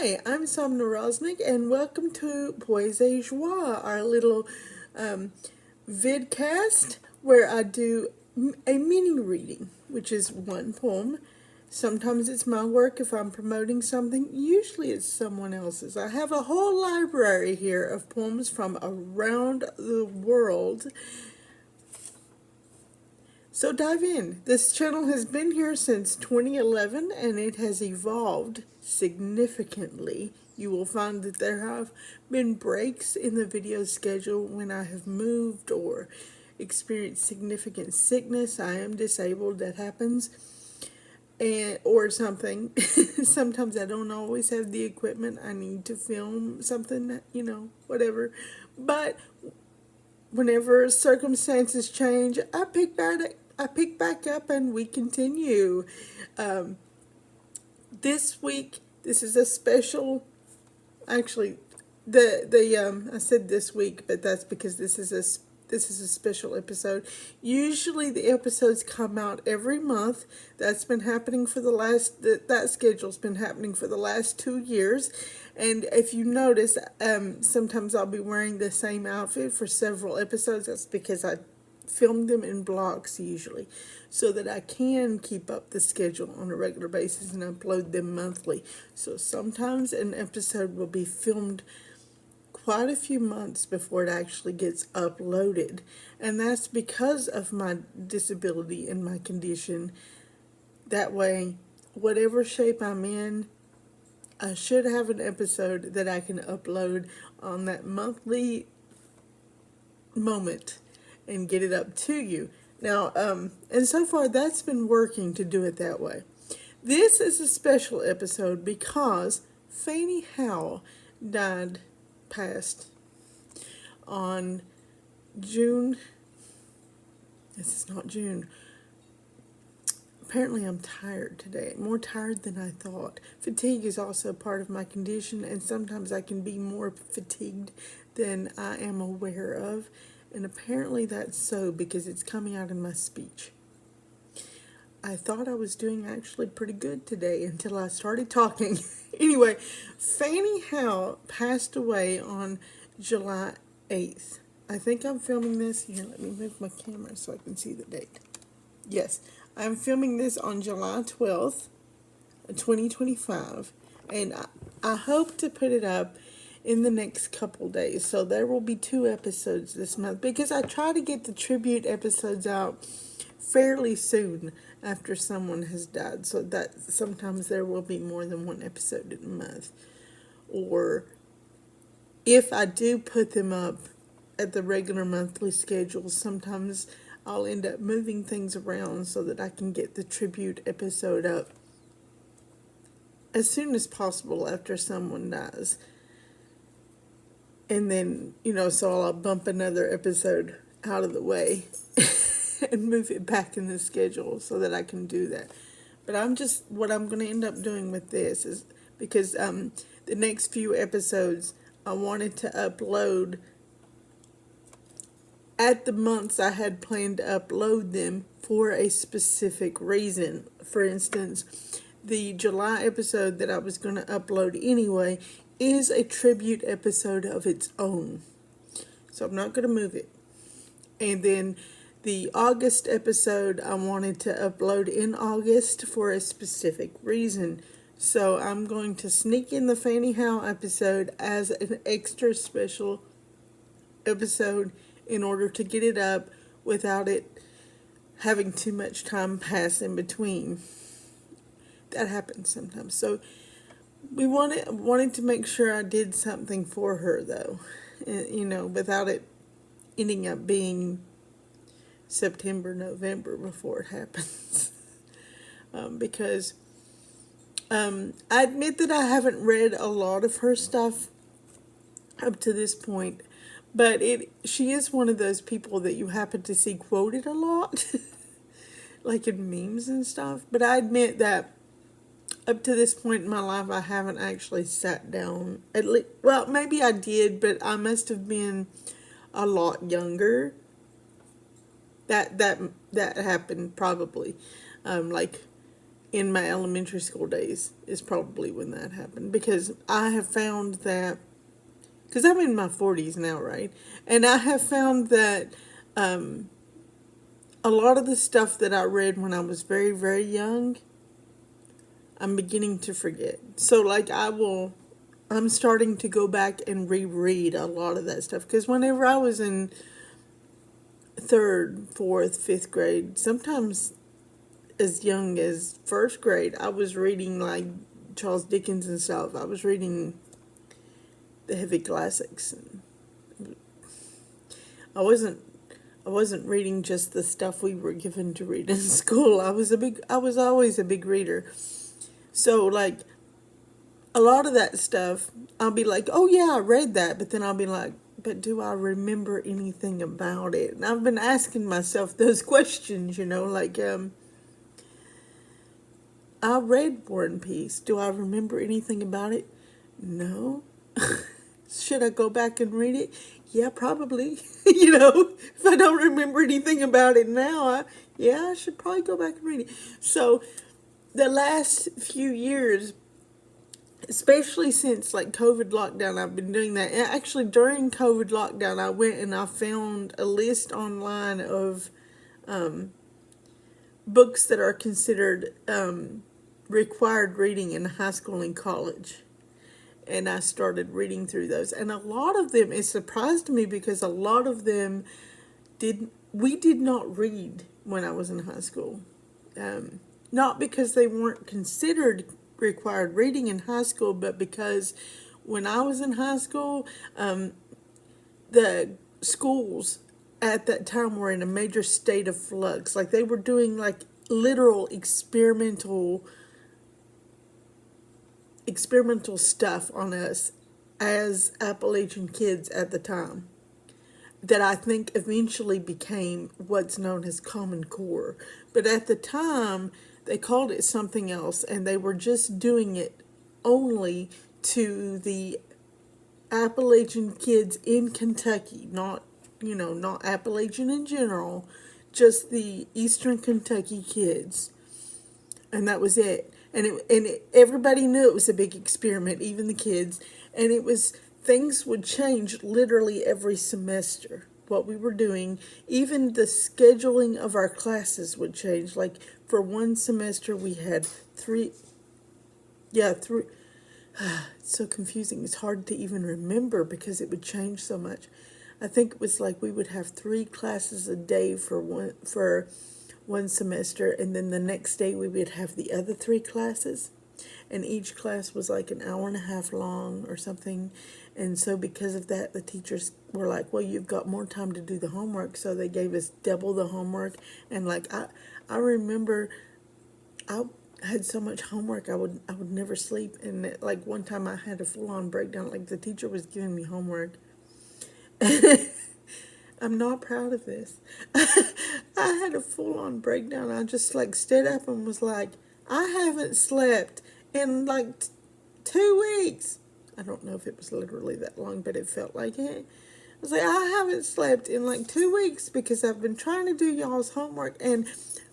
Hi, I'm Sabne Raznik, and welcome to Poésie Joie, our little vidcast where I do a mini reading, which is one poem. Sometimes it's my work if I'm promoting something, usually it's someone else's. I have a whole library here of poems from around the world. So dive in. This channel has been here since 2011 and it has evolved significantly. You will find that there have been breaks in the video schedule when I have moved or experienced significant sickness. I am disabled, that happens, and or something. Sometimes I don't always have the equipment I need to film something, whatever. But whenever circumstances change, I pick back up and we continue. This week, this is a special. Actually, I said this week, but that's because this is a special episode. Usually, the episodes come out every month. That's been happening for the last that schedule's been happening for the last 2 years. And if you notice, sometimes I'll be wearing the same outfit for several episodes. That's because I film them in blocks usually, so that I can keep up the schedule on a regular basis and upload them monthly. So sometimes an episode will be filmed quite a few months before it actually gets uploaded, and that's because of my disability and my condition. That way, whatever shape I'm in, I should have an episode that I can upload on that monthly moment and get it up to you. Now, and so far that's been working to do it that way. This is a special episode because Fanny Howe passed on June. This is not June. Apparently I'm tired today, more tired than I thought. Fatigue is also part of my condition, and sometimes I can be more fatigued than I am aware of. And apparently that's so because it's coming out in my speech. I thought I was doing actually pretty good today until I started talking. Anyway, Fanny Howe passed away on July 8th. I think I'm filming this. Here, let me move my camera so I can see the date. Yes, I'm filming this on July 12th, 2025. And I hope to put it up in the next couple days. So there will be 2 episodes this month because I try to get the tribute episodes out fairly soon after someone has died, so that sometimes there will be more than 1 episode in a month. Or if I do put them up at the regular monthly schedule, sometimes I'll end up moving things around so that I can get the tribute episode up as soon as possible after someone dies. And then, so I'll bump another episode out of the way and move it back in the schedule so that I can do that. But what I'm going to end up doing with this is, because the next few episodes I wanted to upload at the months I had planned to upload them for a specific reason. For instance, the July episode that I was going to upload anyway is a tribute episode of its own. So I'm not going to move it. And then the August episode I wanted to upload in August for a specific reason. So I'm going to sneak in the Fanny Howe episode as an extra special episode in order to get it up without it having too much time pass in between. That happens sometimes. So we wanted to make sure I did something for her, though, without it ending up being September, November before it happens. Because I admit that I haven't read a lot of her stuff up to this point, but she is one of those people that you happen to see quoted a lot, like in memes and stuff. But I admit that up to this point in my life, I haven't actually sat down. At least, well, maybe I did, but I must have been a lot younger. That happened probably, like in my elementary school days is probably when that happened, because I have found that, because I'm in my 40s now, right? And I have found that a lot of the stuff that I read when I was very, very young, I'm beginning to forget. So, like, I'm starting to go back and reread a lot of that stuff. Because whenever I was in third, fourth, fifth grade, sometimes as young as first grade, I was reading, like, Charles Dickens and stuff. I was reading the heavy classics. I wasn't I wasn't reading just the stuff we were given to read in school. I was always a big reader. So, like, a lot of that stuff, I'll be like, oh yeah, I read that, but then I'll be like, but do I remember anything about it? And I've been asking myself those questions, like, I read War and Peace. Do I remember anything about it? No. Should I go back and read it? Yeah, probably. If I don't remember anything about it now, I should probably go back and read it. So, the last few years, especially since, like, COVID lockdown, I've been doing that. And actually, during COVID lockdown, I went and I found a list online of books that are considered required reading in high school and college. And I started reading through those. And a lot of them, it surprised me because a lot of them we did not read when I was in high school. Not because they weren't considered required reading in high school, but because when I was in high school, the schools at that time were in a major state of flux. Like, they were doing, like, literal experimental stuff on us as Appalachian kids at the time, that I think eventually became what's known as Common Core. But at the time, they called it something else, and they were just doing it only to the Appalachian kids in Kentucky, not Appalachian in general, just the Eastern Kentucky kids. And that was it. And everybody knew it was a big experiment, even the kids. And things would change literally every semester, what we were doing. Even the scheduling of our classes would change. Like, for one semester, we had three. It's so confusing. It's hard to even remember because it would change so much. I think it was like we would have 3 classes a day for one semester, and then the next day we would have the other 3 classes, and each class was like an hour and a half long or something. And so because of that, the teachers were like, well, you've got more time to do the homework, so they gave us double the homework. And, like, I remember I had so much homework, I would never sleep. And, like, one time I had a full-on breakdown. Like, the teacher was giving me homework. I'm not proud of this. I had a full-on breakdown. I just, like, stood up and was like, I haven't slept in, like, 2 weeks. I don't know if it was literally that long, but it felt like it. I was like, I haven't slept in, like, 2 weeks because I've been trying to do y'all's homework. And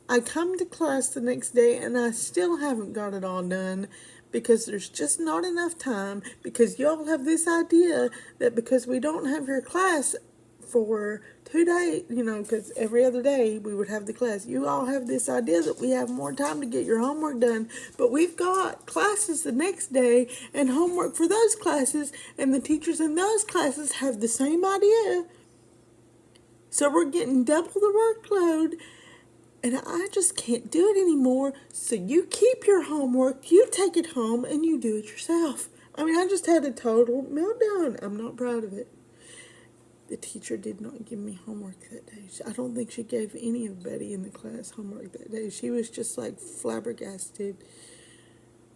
I come to class the next day and I still haven't got it all done because there's just not enough time, because y'all have this idea that because we don't have your class for 2 days, because every other day we would have the class. You all have this idea that we have more time to get your homework done, but we've got classes the next day and homework for those classes, and the teachers in those classes have the same idea. So we're getting double the workload, and I just can't do it anymore. So you keep your homework, you take it home, and you do it yourself. I mean, I just had a total meltdown. I'm not proud of it. The teacher did not give me homework that day. I don't think she gave anybody in the class homework that day. She was just, like, flabbergasted.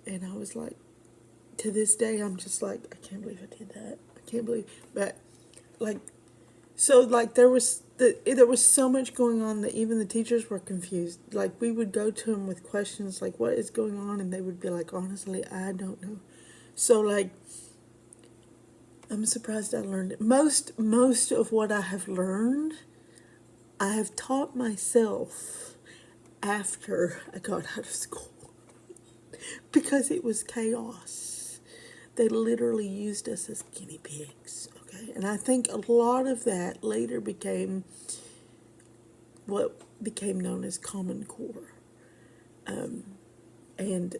And I was like, to this day, I'm just like, I can't believe I did that. I can't believe. But, like, so, like, there was so much going on that even the teachers were confused. Like, we would go to them with questions like, what is going on? And they would be like, honestly, I don't know. So, like, I'm surprised I learned it. Most of what I have learned, I have taught myself after I got out of school. because it was chaos. They literally used us as guinea pigs, okay? And I think a lot of that later became what became known as Common Core. And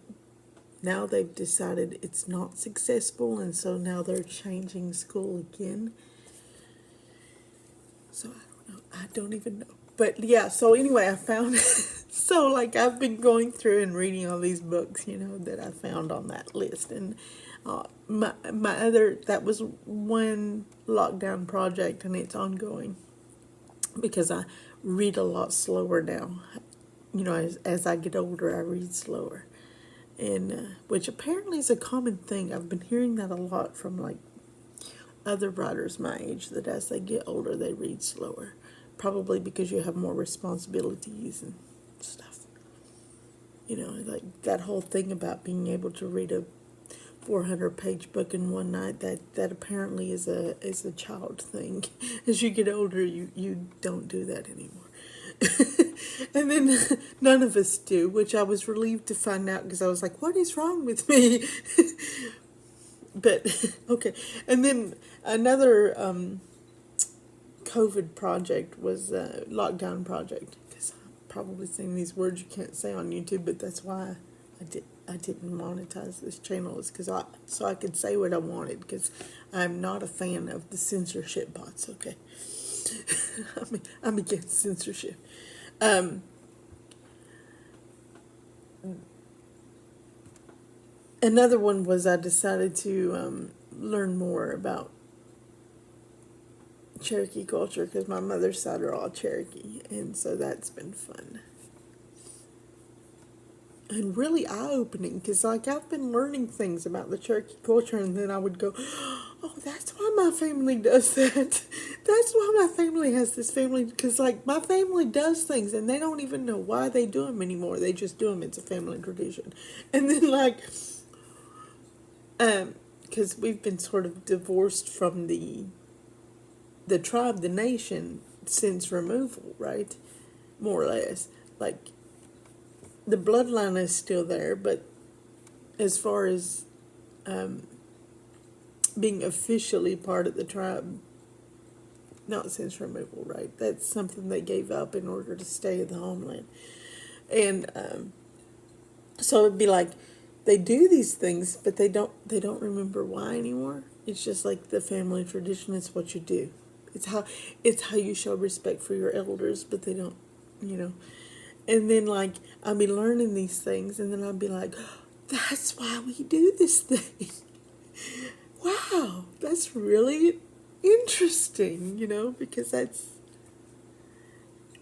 now they've decided it's not successful, and so now they're changing school again. So I don't know. I don't even know. But yeah, so anyway, I found so like I've been going through and reading all these books, that I found on that list, and my other, that was one lockdown project, and it's ongoing because I read a lot slower now. As I get older, I read slower, and which apparently is a common thing. I've been hearing that a lot from like other writers my age, that as they get older, they read slower. Probably because you have more responsibilities and stuff. Like that whole thing about being able to read a 400-page book in one night, that apparently is a child thing. As you get older, you don't do that anymore. And then none of us do, which I was relieved to find out, because I was like, what is wrong with me? But, okay. And then another COVID project was a lockdown project, because I'm probably saying these words you can't say on YouTube, but that's why I didn't monetize this channel, is because so I could say what I wanted, because I'm not a fan of the censorship bots, okay? I'm against censorship. Another one was I decided to learn more about Cherokee culture, because my mother's side are all Cherokee, and so that's been fun. And really eye-opening, because like I've been learning things about the Cherokee culture, and then I would go, oh, that's why my family does that. That's why my family has this family, because like my family does things and they don't even know why they do them anymore. They just do them. It's a family tradition. And then like, because we've been sort of divorced from the tribe, the nation, since removal, right? More or less. Like, the bloodline is still there, but as far as being officially part of the tribe, not since removal, right? That's something they gave up in order to stay in the homeland. And so it'd be like they do these things, but they don't remember why anymore. It's just like the family tradition is what you do. It's how you show respect for your elders, but they don't, And then like I'll be learning these things, and then I'll be like, that's why we do this thing. Wow, that's really interesting, because that's,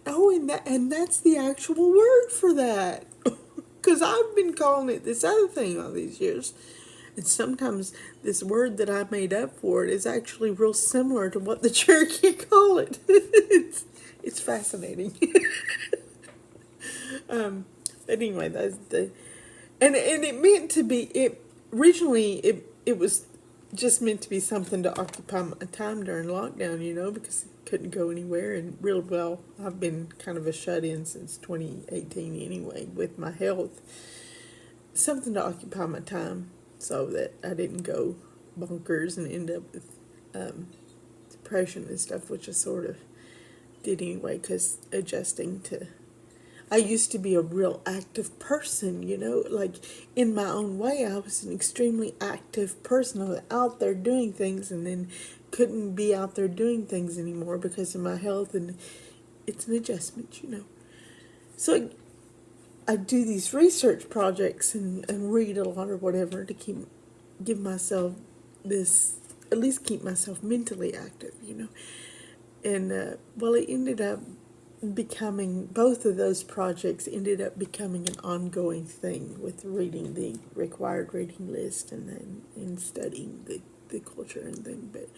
and that's the actual word for that. Because I've been calling it this other thing all these years. And sometimes this word that I made up for it is actually real similar to what the Cherokee call it. It's fascinating. But anyway, that's and it meant to be, originally it was just meant to be something to occupy my time during lockdown, because I couldn't go anywhere, and I've been kind of a shut-in since 2018 anyway with my health. Something to occupy my time so that I didn't go bonkers and end up with depression and stuff, which I sort of did anyway, because adjusting to... I used to be a real active person, like in my own way. I was an extremely active person. I was out there doing things, and then couldn't be out there doing things anymore because of my health, and it's an adjustment, So I do these research projects and read a lot or whatever to give myself this, at least keep myself mentally active, And, it ended up becoming, both of those projects ended up becoming an ongoing thing with reading the required reading list and then in studying the culture and thing. But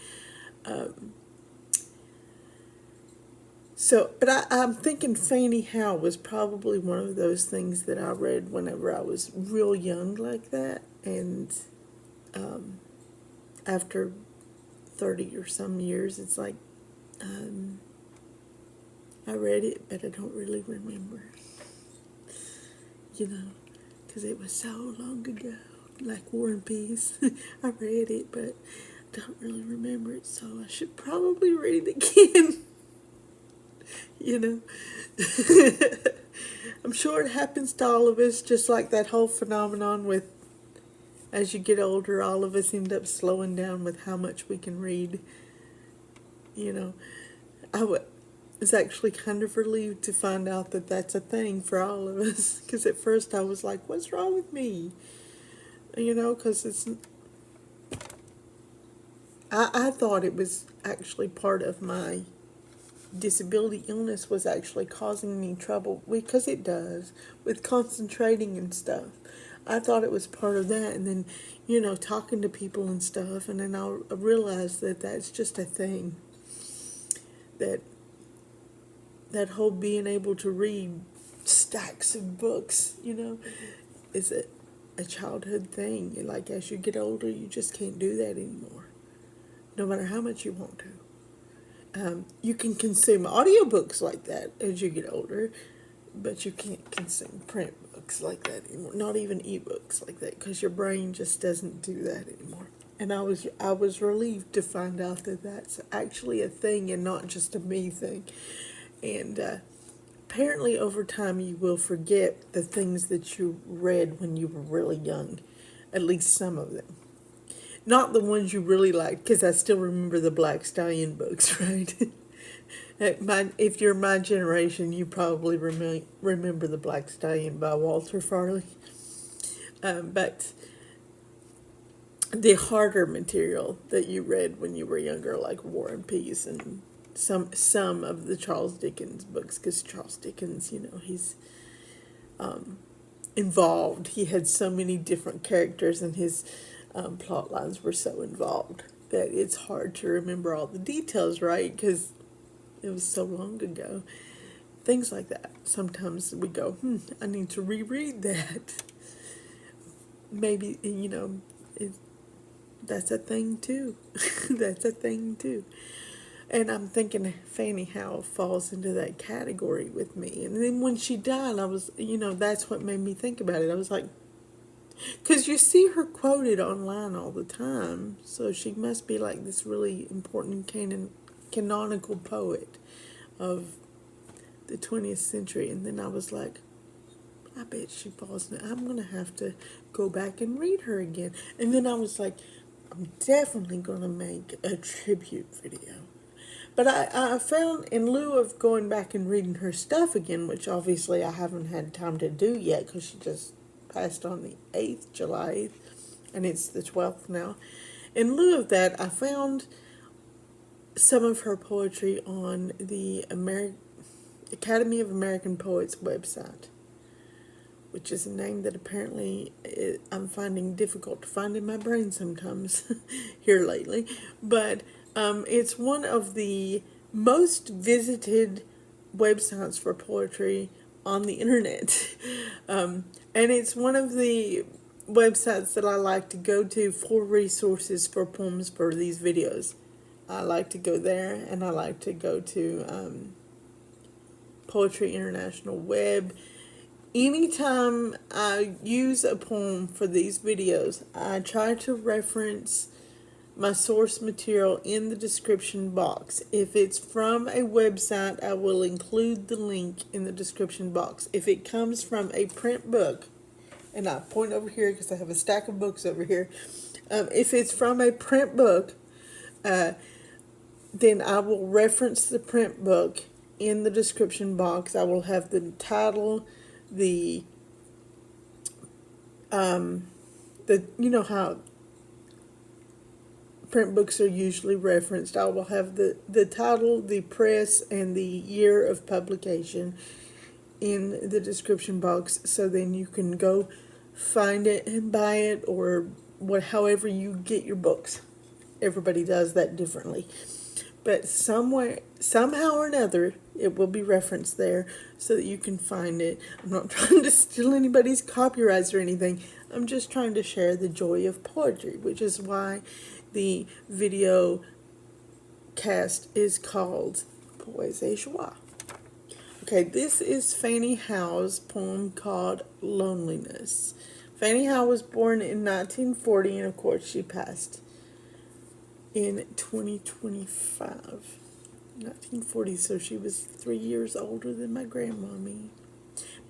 I'm thinking Fanny Howe was probably one of those things that I read whenever I was real young like that, and after 30 or some years, it's like I read it, but I don't really remember, because because it was so long ago, like War and Peace. I read it, but don't really remember it, so I should probably read it again. You know, I'm sure it happens to all of us, just like that whole phenomenon with, as you get older, all of us end up slowing down with how much we can read. You know, was actually kind of relieved to find out that that's a thing for all of us, because at first I was like, what's wrong with me? You know, because I thought it was actually part of my disability. Illness was actually causing me trouble, because it does, with concentrating and stuff. I thought it was part of that, and then, you know, talking to people and stuff, and then I realized that that's just a thing. That whole being able to read stacks of books, you know, is a childhood thing. And like, as you get older, you just can't do that anymore, no matter how much you want to. You can consume audiobooks like that as you get older, but you can't consume print books like that anymore, not even ebooks like that, because your brain just doesn't do that anymore. And I was relieved to find out that that's actually a thing and not just a me thing. And apparently over time you will forget the things that you read when you were really young, at least some of them. Not the ones you really liked, because I still remember the Black Stallion books, right? If you're my generation, you probably remember the Black Stallion by Walter Farley. But the harder material that you read when you were younger, like War and Peace and some of the Charles Dickens books, because Charles Dickens, you know, he's involved. He had so many different characters, and his plot lines were so involved that it's hard to remember all the details, right? Because it was so long ago. Things like that. Sometimes we go, I need to reread that. Maybe, you know, that's a thing too. That's a thing too. And I'm thinking Fanny Howe falls into that category with me. And then when she died, I was, you know, that's what made me think about it. I was like, because you see her quoted online all the time, so she must be like this really important canonical poet of the 20th century. And then I was like, I bet she falls in it. I'm going to have to go back and read her again. And then I was like, I'm definitely going to make a tribute video. But I found, in lieu of going back and reading her stuff again, which obviously I haven't had time to do yet because she just passed on the 8th, July 8th, and it's the 12th now. In lieu of that, I found some of her poetry on the Academy of American Poets website, which is a name that apparently I'm finding difficult to find in my brain sometimes here lately. But it's one of the most visited websites for poetry on the internet. And it's one of the websites that I like to go to for resources for poems for these videos. I like to go there, and I like to go to Poetry International Web. Anytime I use a poem for these videos, I try to reference my source material in the description box. If it's from a website, I will include the link in the description box. If it comes from a print book, and I point over here because I have a stack of books over here. If it's from a print book, then I will reference the print book in the description box. I will have the title, the you know how print books are usually referenced. I will have the title, the press, and the year of publication in the description box, so then you can go find it and buy it, or however you get your books. Everybody does that differently. But somehow or another, it will be referenced there so that you can find it. I'm not trying to steal anybody's copyrights or anything. I'm just trying to share the joy of poetry, which is why the video cast is called Poésie et Joie. Okay, this is Fanny Howe's poem called Loneliness. Fanny Howe was born in 1940, and of course she passed in 2025. 1940, so she was 3 years older than my grandmommy.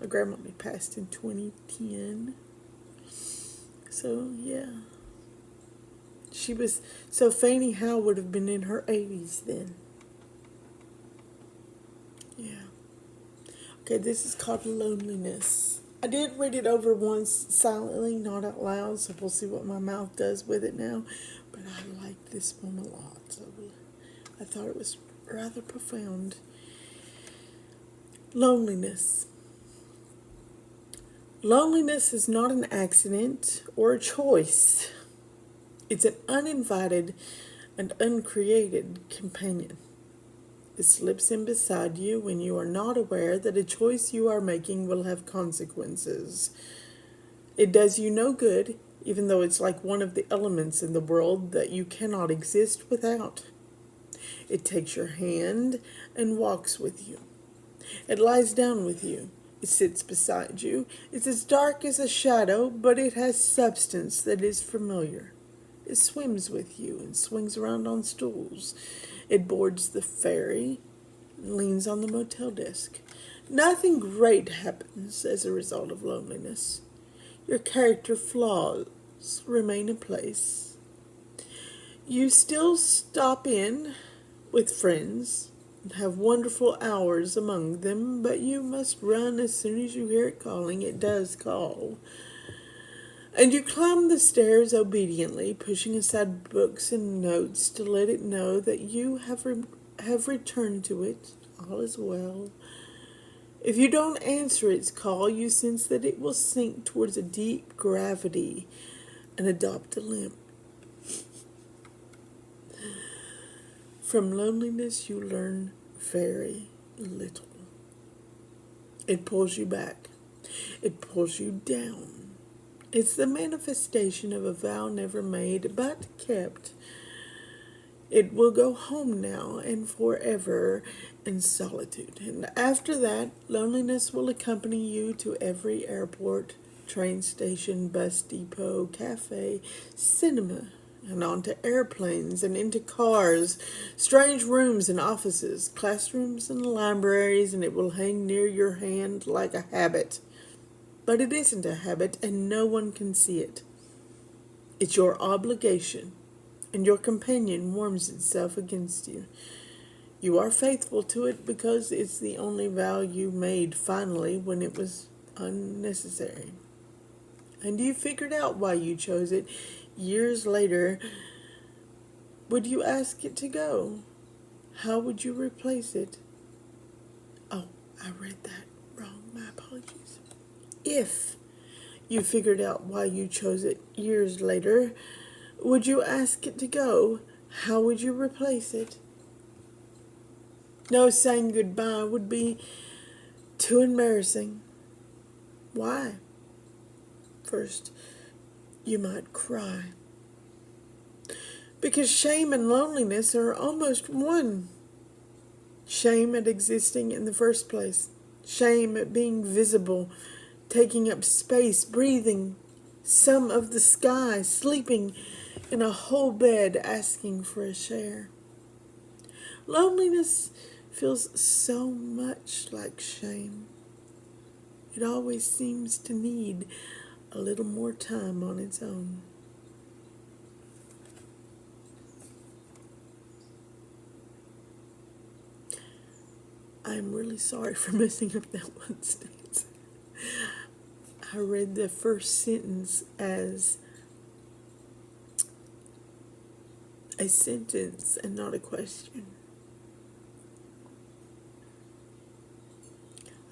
My grandmommy passed in 2010. So, yeah. So Fanny Howe would have been in her 80s then. Yeah. Okay, this is called Loneliness. I did read it over once silently, not out loud, so we'll see what my mouth does with it now. But I like this one a lot, so I thought it was rather profound. Loneliness. Loneliness is not an accident or a choice. It's an uninvited and uncreated companion. It slips in beside you when you are not aware that a choice you are making will have consequences. It does you no good, even though it's like one of the elements in the world that you cannot exist without. It takes your hand and walks with you. It lies down with you. It sits beside you. It's as dark as a shadow, but it has substance that is familiar. It swims with you and swings around on stools. It boards the ferry and leans on the motel desk. Nothing great happens as a result of loneliness. Your character flaws remain in place. You still stop in with friends and have wonderful hours among them, but you must run as soon as you hear it calling. It does call. And you climb the stairs obediently, pushing aside books and notes to let it know that you have returned to it. All is well. If you don't answer its call, you sense that it will sink towards a deep gravity and adopt a limp. From loneliness, you learn very little. It pulls you back. It pulls you down. It's the manifestation of a vow never made but kept. It will go home now and forever in solitude. And after that, loneliness will accompany you to every airport, train station, bus depot, cafe, cinema, and onto airplanes and into cars, strange rooms and offices, classrooms and libraries, and it will hang near your hand like a habit. But it isn't a habit, and no one can see it. It's your obligation, and your companion warms itself against you. You are faithful to it because it's the only vow you made finally when it was unnecessary. And you figured out why you chose it. Years later, would you ask it to go? How would you replace it? Oh, I read that wrong. My apologies. If you figured out why you chose it years later, would you ask it to go? How would you replace it? No, saying goodbye would be too embarrassing. Why? First, you might cry. Because shame and loneliness are almost one. Shame at existing in the first place. Shame at being visible, taking up space, breathing some of the sky, sleeping in a whole bed, asking for a share. Loneliness feels so much like shame. It always seems to need a little more time on its own. I'm really sorry for messing up that one stance. I read the first sentence as a sentence and not a question.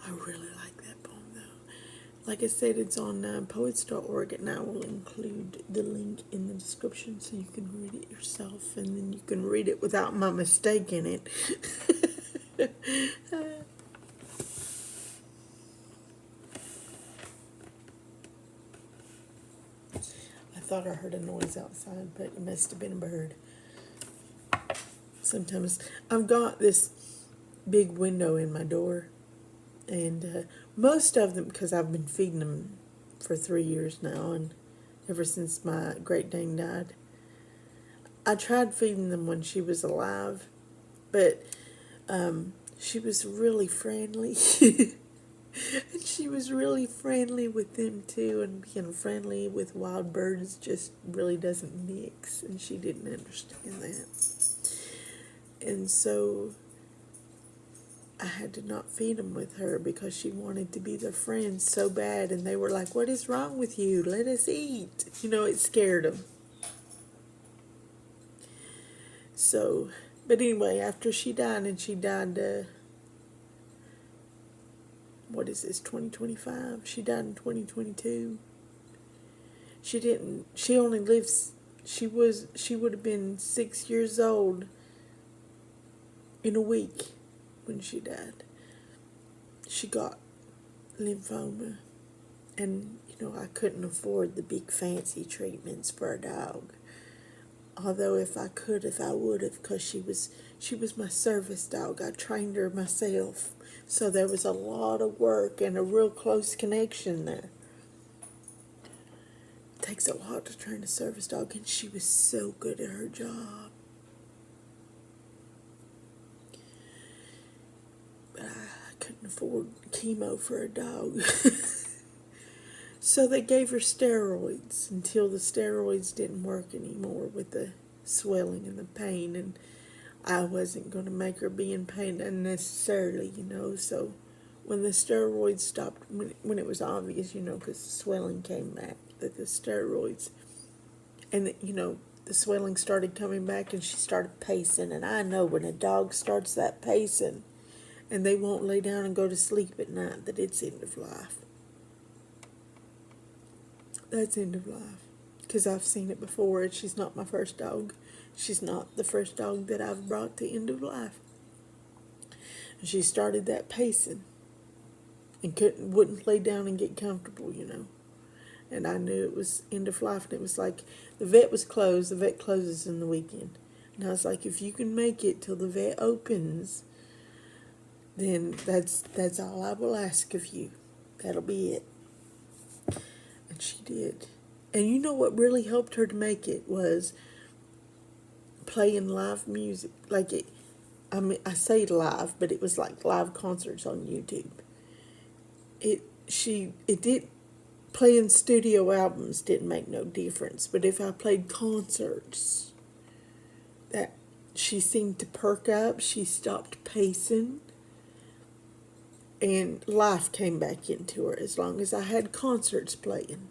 I really like that poem, though. Like I said, it's on poets.org, and I will include the link in the description so you can read it yourself, and then you can read it without my mistake in it. I thought I heard a noise outside, but it must have been a bird. Sometimes I've got this big window in my door, And most of them, because I've been feeding them for 3 years now, and ever since my Great Dane died. I tried feeding them when she was alive, but she was really friendly. And she was really friendly with them too, and being friendly with wild birds just really doesn't mix, and she didn't understand that. And so I had to not feed them with her because she wanted to be their friend so bad, and they were like, "What is wrong with you? Let us eat." You know, it scared them. So, but anyway, after she died, and she died, what is this, 2025? She died in 2022. She only lives, she would have been 6 years old in a week when she died. She got lymphoma, and, I couldn't afford the big fancy treatments for a dog. Although if I would have, because she was my service dog. I trained her myself. So there was a lot of work and a real close connection there. It takes a lot to train a service dog, and she was so good at her job. But I couldn't afford chemo for a dog. So they gave her steroids until the steroids didn't work anymore with the swelling and the pain, and I wasn't going to make her be in pain unnecessarily, So when the steroids stopped, when it was obvious, because the swelling came back, that the steroids, and the swelling started coming back, and she started pacing, and I know when a dog starts that pacing and they won't lay down and go to sleep at night, that it's end of life. That's end of life. Because I've seen it before, and she's not my first dog. She's not the first dog that I've brought to end of life. And she started that pacing and wouldn't lay down and get comfortable, And I knew it was end of life, and it was like the vet was closed. The vet closes in the weekend. And I was like, if you can make it till the vet opens, then that's all I will ask of you. That'll be it. And she did. And you know what really helped her to make it was playing live music. I say live, but it was like live concerts on YouTube. Playing studio albums didn't make no difference, but if I played concerts, that she seemed to perk up. She stopped pacing, and life came back into her as long as I had concerts playing.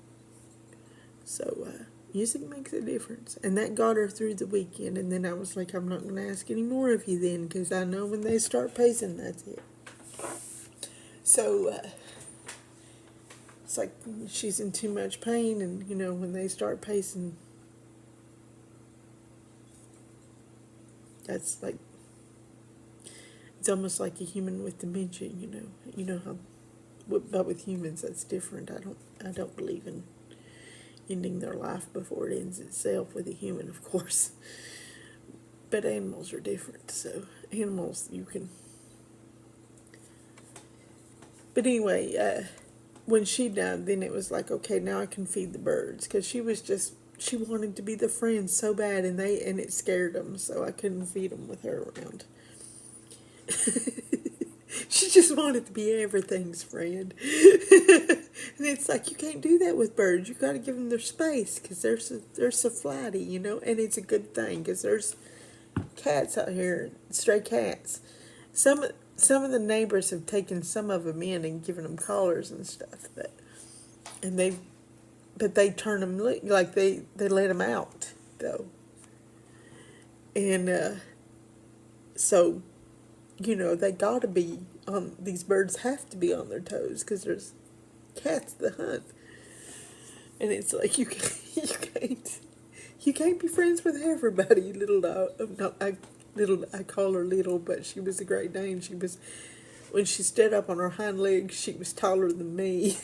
So music makes a difference, and that got her through the weekend. And then I was like, I'm not going to ask any more of you then, because I know when they start pacing, that's it. So it's like she's in too much pain, and when they start pacing, that's like, it's almost like a human with dementia. You know how, but with humans that's different. I don't believe in ending their life before it ends itself with a human, of course. But animals are different, so animals you can. But anyway, when she died, then it was like, okay, now I can feed the birds, because she wanted to be the friend so bad, and it scared them, so I couldn't feed them with her around. She just wanted to be everything's friend. And it's like, you can't do that with birds. You got to give them their space, because they're so flighty, and it's a good thing, because there's cats out here, stray cats. Some of the neighbors have taken some of them in and given them collars and stuff, but they turn them, like they let them out though, and so they gotta be on. These birds have to be on their toes, because there's cats that hunt, and it's like you can't be friends with everybody. Little dog, I call her little, but she was a Great Dane. When she stood up on her hind legs, she was taller than me.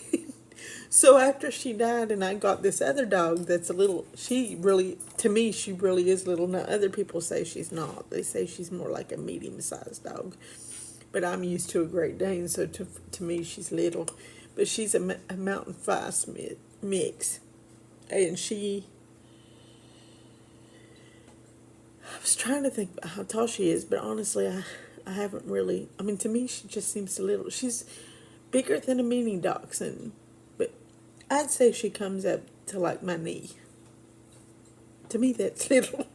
So after she died, and I got this other dog that's a little, to me, she really is little. Now, other people say she's not. They say she's more like a medium-sized dog. but I'm used to a Great Dane, so to me she's little. But she's a Mountain Fox mix. And I was trying to think how tall she is, but honestly, I haven't really, I mean, to me, she just seems a little, she's bigger than a mini dachshund, but I'd say she comes up to like my knee. To me, that's little.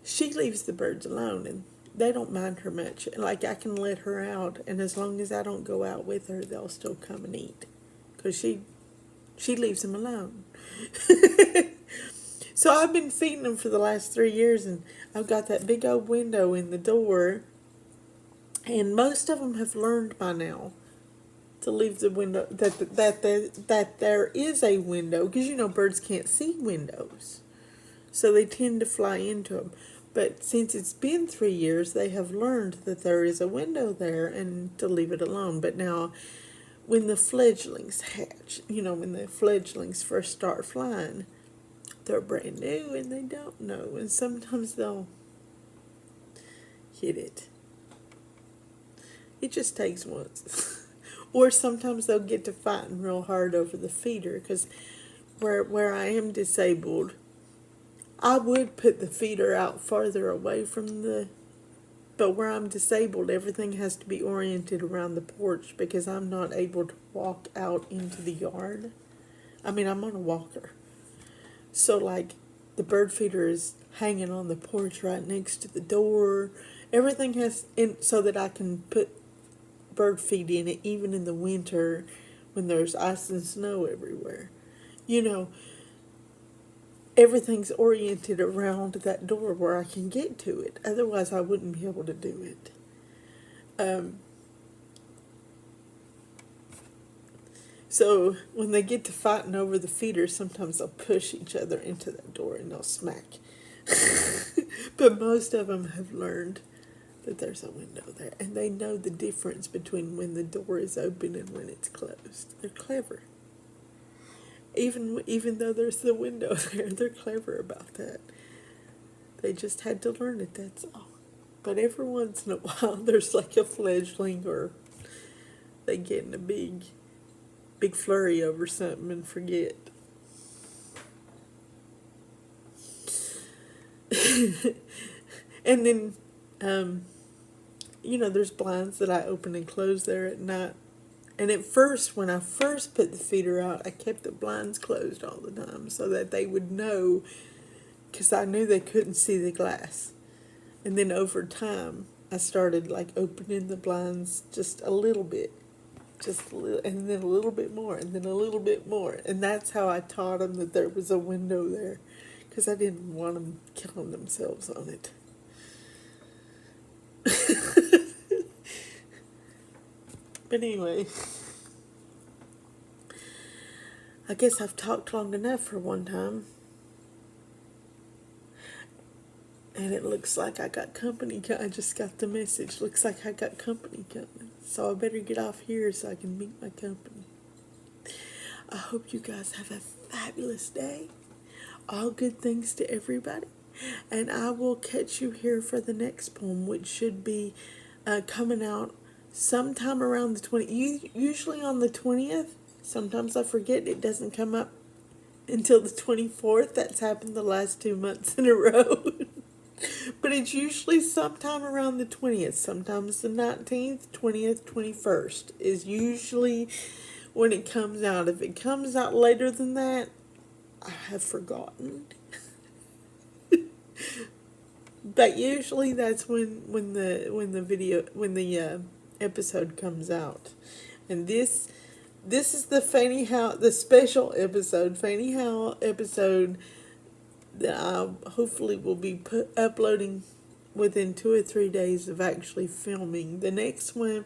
She leaves the birds alone, and they don't mind her much. Like, I can let her out, and as long as I don't go out with her, they'll still come and eat. Because she leaves them alone. So I've been feeding them for the last 3 years, and I've got that big old window in the door, and most of them have learned by now to leave the window, that there is a window, because birds can't see windows, so they tend to fly into them. But since it's been 3 years, they have learned that there is a window there and to leave it alone. But now, when the fledglings hatch, when the fledglings first start flying, they're brand new and they don't know, and sometimes they'll hit it. It just takes once. Or sometimes they'll get to fighting real hard over the feeder, because where I am disabled, I would put the feeder out farther away from but where I'm disabled, everything has to be oriented around the porch, because I'm not able to walk out into the yard. I mean, I'm on a walker. So, like, the bird feeder is hanging on the porch right next to the door. Everything so that I can put bird feed in it, even in the winter when there's ice and snow everywhere. Everything's oriented around that door where I can get to it. Otherwise, I wouldn't be able to do it. So when they get to fighting over the feeder, sometimes they'll push each other into that door and they'll smack. But most of them have learned that there's a window there, and they know the difference between when the door is open and when it's closed. They're clever. Even though there's the window there, they're clever about that. They just had to learn it, that's all. But every once in a while, there's like a fledgling, or they get in a big flurry over something and forget. And then, there's blinds that I open and close there at night. And at first, when I first put the feeder out, I kept the blinds closed all the time so that they would know, because I knew they couldn't see the glass. And then over time, I started like opening the blinds just a little bit. Just a little, and then a little bit more, and then a little bit more. And that's how I taught them that there was a window there, because I didn't want them killing themselves on it. But anyway, I guess I've talked long enough for one time. And it looks like I got company. I just got the message. Looks like I got company coming. So I better get off here so I can meet my company. I hope you guys have a fabulous day. All good things to everybody. And I will catch you here for the next poem, which should be coming out sometime around the 20th. Usually on the 20th. Sometimes I forget it doesn't come up until the 24th. That's happened the last 2 months in a row. But it's usually sometime around the 20th. Sometimes the 19th, 20th, 21st is usually when it comes out. If it comes out later than that, I have forgotten. But usually that's when the episode comes out. And this is the Fanny Howe, the special episode, Fanny Howe episode, that I hopefully will be uploading within 2 or 3 days of actually filming. The next one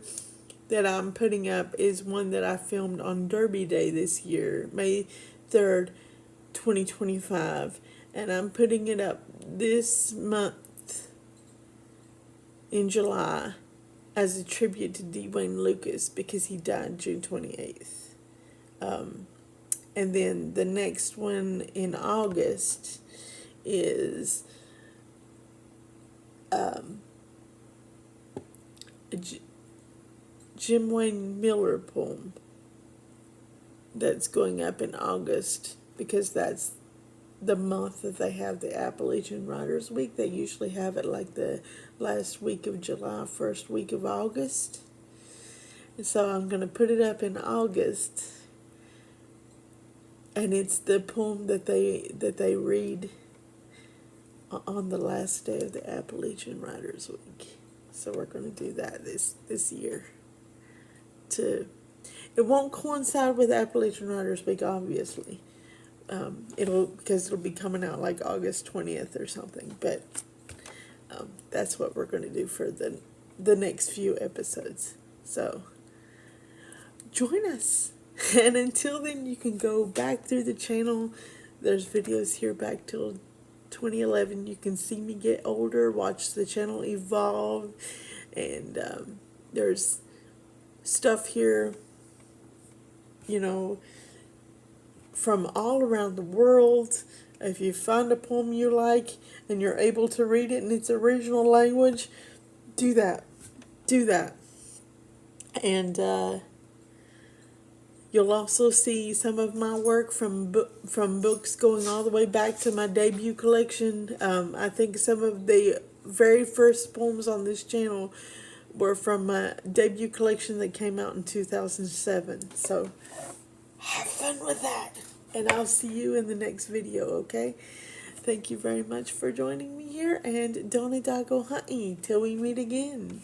that I'm putting up is one that I filmed on Derby Day this year, May 3rd, 2025. And I'm putting it up this month in July as a tribute to D. Wayne Lucas, because he died June 28th. And then the next one in August is a Jim Wayne Miller poem that's going up in August, because that's the month that they have the Appalachian Writers Week. They usually have it like the last week of July, first week of August. And so I'm going to put it up in August, and it's the poem that they read on the last day of the Appalachian Writers Week. So we're going to do that this year. It won't coincide with Appalachian Writers Week, obviously. Because it'll be coming out like August 20th or something. But that's what we're going to do for the next few episodes. So join us. And until then, you can go back through the channel. There's videos here back till 2011. You can see me get older, watch the channel evolve, and there's stuff here, from all around the world. If you find a poem you like and you're able to read it in its original language, do that. And you'll also see some of my work from books going all the way back to my debut collection. I think some of the very first poems on this channel were from my debut collection that came out in 2007. So have fun with that. And I'll see you in the next video, okay? Thank you very much for joining me here. And Donnie Doggo Hunty till we meet again.